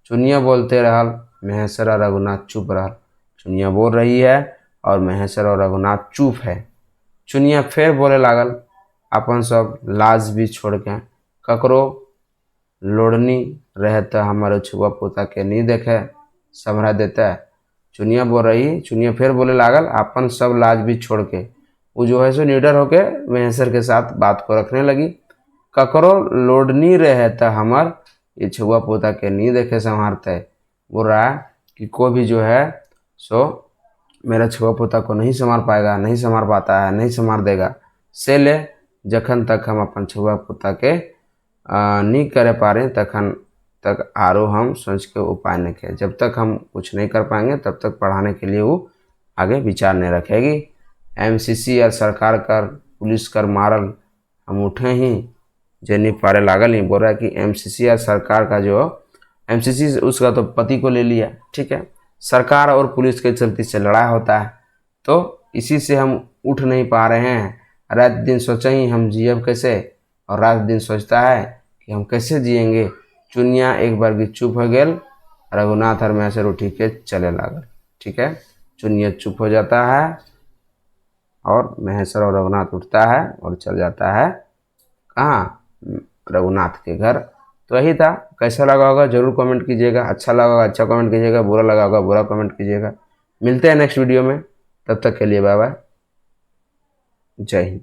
चुनिया बोलते रहल, महेश्वर और रघुनाथ चुप रहल। चुनिया बोल रही है और महेश्वर और रघुनाथ चुप है। चुनिया फिर बोले लागल अपन सब लाज भी छोड़ के ककरो लोड़नी रहे तो हमारे छुआ पोता के नहीं देखे समरा देता है। चुनिया बोल रही, चुनिया फिर बोले लागल अपन सब लाज भी छोड़ के वो जो है सो निडर होके महेश्वर के साथ बात को रखने लगी। ककरो लोडनी रहे तो हमार ये छुआ पोता के नहीं देखे संभारते। बोल रहा है कि कोई भी जो है सो मेरा छुआ पोता को नहीं संभाल पाएगा, नहीं संभाल पाता है, नहीं संभाल देगा से ले जखन तक हम अपन छुआ पोता के नहीं करे पा रहे तखन तक आरो हम सोच के उपाय नहीं किए। जब तक हम कुछ नहीं कर पाएंगे तब तक पढ़ाने के लिए वो आगे विचार नहीं रखेगी। एमसीसी या सरकार कर पुलिस कर मारल हम उठे ही जे नहीं पारे लागल ही। बोल रहा है कि एमसीसी या सरकार का जो एमसीसी उसका तो पति को ले लिया, ठीक है, सरकार और पुलिस के चलते से लड़ाई होता है तो इसी से हम उठ नहीं पा रहे हैं। रात दिन सोचा ही हम जियब कैसे और रात दिन सोचता है कि हम कैसे जिएंगे। चुनिया एक बार भी चुप हो गया, रघुनाथ और महेश्वर उठी के चले लागल, ठीक है। चुनिया चुप हो जाता है और महेश्वर और रघुनाथ उठता है और चल जाता है कहाँ, रघुनाथ के घर। तो यही था, कैसा लगा होगा जरूर कमेंट कीजिएगा, अच्छा लगा होगा अच्छा कमेंट कीजिएगा, बुरा लगा होगा बुरा कमेंट कीजिएगा। मिलते हैं नेक्स्ट वीडियो में, तब तक के लिए बाय बाय, जय हिंद।